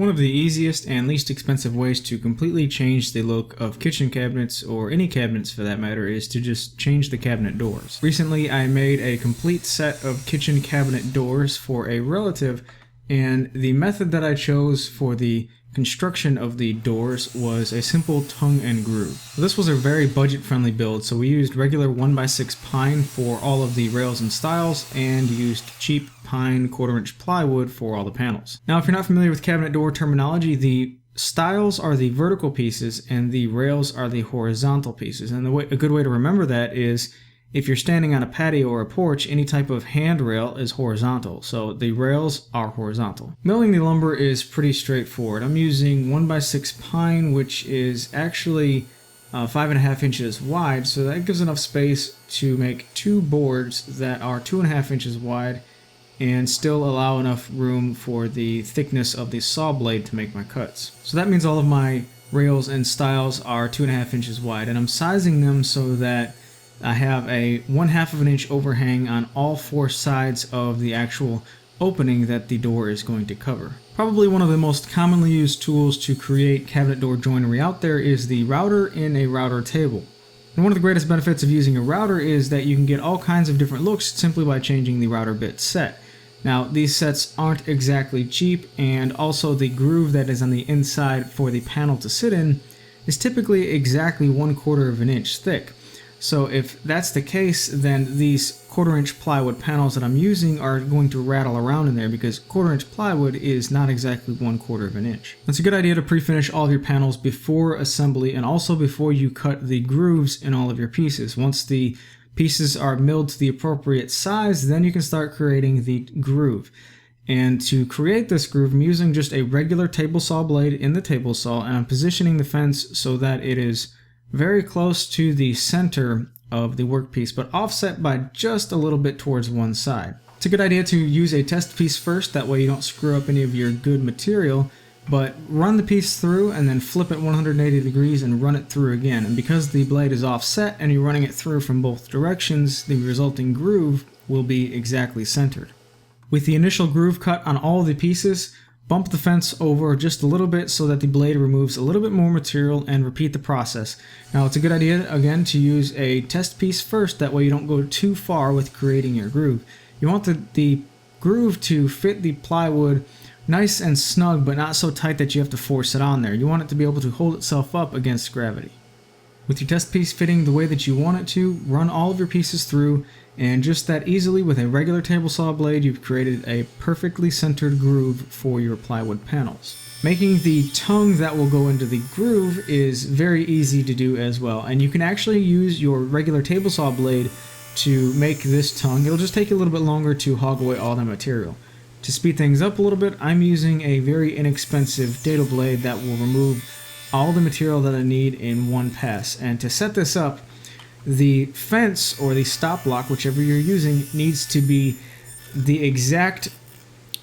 One of the easiest and least expensive ways to completely change the look of kitchen cabinets, or any cabinets for that matter, is to just change the cabinet doors. Recently I made a complete set of kitchen cabinet doors for a relative, and the method that I chose for the construction of the doors was a simple tongue and groove. This was a very budget-friendly build, so we used regular 1x6 pine for all of the rails and stiles, and used cheap pine 1/4-inch plywood for all the panels. Now, if you're not familiar with cabinet door terminology, the stiles are the vertical pieces and the rails are the horizontal pieces. And a good way to remember that is, if you're standing on a patio or a porch, any type of handrail is horizontal, so the rails are horizontal. Milling the lumber is pretty straightforward. I'm using 1x6 pine, which is actually 5.5 inches wide, so that gives enough space to make 2 boards that are 2.5 inches wide and still allow enough room for the thickness of the saw blade to make my cuts. So that means all of my rails and stiles are 2.5 inches wide, and I'm sizing them so that I have a 1/2 of an inch overhang on all 4 sides of the actual opening that the door is going to cover. Probably one of the most commonly used tools to create cabinet door joinery out there is the router in a router table. And one of the greatest benefits of using a router is that you can get all kinds of different looks simply by changing the router bit set. Now, these sets aren't exactly cheap, and also the groove that is on the inside for the panel to sit in is typically exactly 1/4 of an inch thick. So if that's the case, then these 1/4-inch plywood panels that I'm using are going to rattle around in there, because 1/4-inch plywood is not exactly 1/4 of an inch. It's a good idea to pre-finish all of your panels before assembly, and also before you cut the grooves in all of your pieces. Once the pieces are milled to the appropriate size, then you can start creating the groove. And to create this groove, I'm using just a regular table saw blade in the table saw, and I'm positioning the fence so that it is very close to the center of the workpiece, but offset by just a little bit towards one side. It's a good idea to use a test piece first, that way you don't screw up any of your good material, but run the piece through and then flip it 180 degrees and run it through again. And because the blade is offset and you're running it through from both directions, the resulting groove will be exactly centered. With the initial groove cut on all of the pieces, bump the fence over just a little bit so that the blade removes a little bit more material, and repeat the process. Now, it's a good idea, again, to use a test piece first, that way you don't go too far with creating your groove. You want the groove to fit the plywood nice and snug, but not so tight that you have to force it on there. You want it to be able to hold itself up against gravity. With your test piece fitting the way that you want it to, run all of your pieces through, and just that easily with a regular table saw blade, you've created a perfectly centered groove for your plywood panels. Making the tongue that will go into the groove is very easy to do as well, and you can actually use your regular table saw blade to make this tongue. It'll just take you a little bit longer to hog away all the material. To speed things up a little bit, I'm using a very inexpensive dado blade that will remove all the material that I need in one pass. And to set this up, the fence or the stop block, whichever you're using, needs to be the exact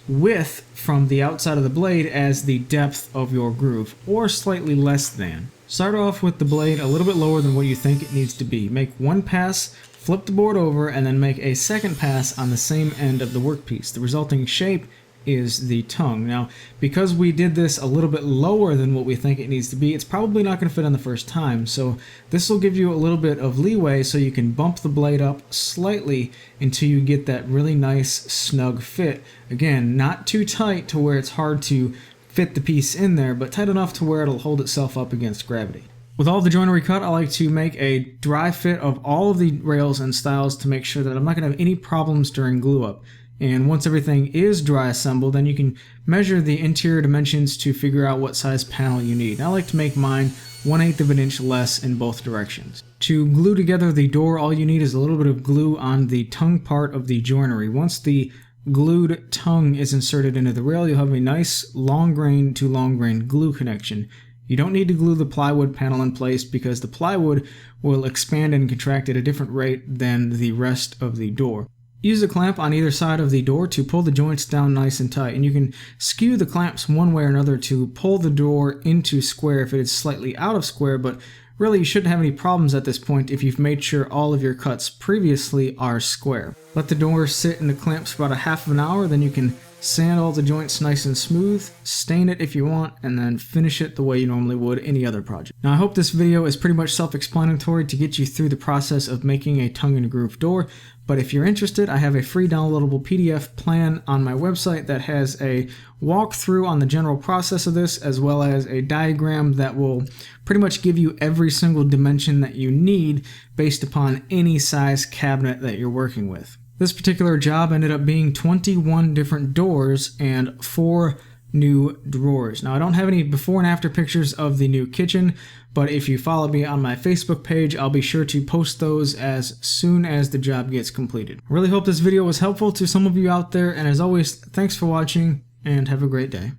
width from the outside of the blade as the depth of your groove, or slightly less than. Start off with the blade a little bit lower than what you think it needs to be. Make one pass, flip the board over, and then make a second pass on the same end of the workpiece. The resulting shape is the tongue. Now, because we did this a little bit lower than what we think it needs to be, it's probably not going to fit on the first time, so this will give you a little bit of leeway so you can bump the blade up slightly until you get that really nice snug fit. Again, not too tight to where it's hard to fit the piece in there, but tight enough to where it'll hold itself up against gravity. With all the joinery cut, I like to make a dry fit of all of the rails and stiles to make sure that I'm not going to have any problems during glue up. And once everything is dry assembled, then you can measure the interior dimensions to figure out what size panel you need. I like to make mine 1/8 of an inch less in both directions. To glue together the door, all you need is a little bit of glue on the tongue part of the joinery. Once the glued tongue is inserted into the rail, you'll have a nice long grain to long grain glue connection. You don't need to glue the plywood panel in place, because the plywood will expand and contract at a different rate than the rest of the door. Use a clamp on either side of the door to pull the joints down nice and tight, and you can skew the clamps one way or another to pull the door into square if it is slightly out of square, but really you shouldn't have any problems at this point if you've made sure all of your cuts previously are square. Let the door sit in the clamps for about 1/2 of an hour, then you can sand all the joints nice and smooth, stain it if you want, and then finish it the way you normally would any other project. Now I hope this video is pretty much self-explanatory to get you through the process of making a tongue and groove door, but if you're interested, I have a free downloadable PDF plan on my website that has a walkthrough on the general process of this, as well as a diagram that will pretty much give you every single dimension that you need based upon any size cabinet that you're working with. This particular job ended up being 21 different doors and 4 new drawers. Now I don't have any before and after pictures of the new kitchen, but if you follow me on my Facebook page, I'll be sure to post those as soon as the job gets completed. I really hope this video was helpful to some of you out there, and as always, thanks for watching and have a great day.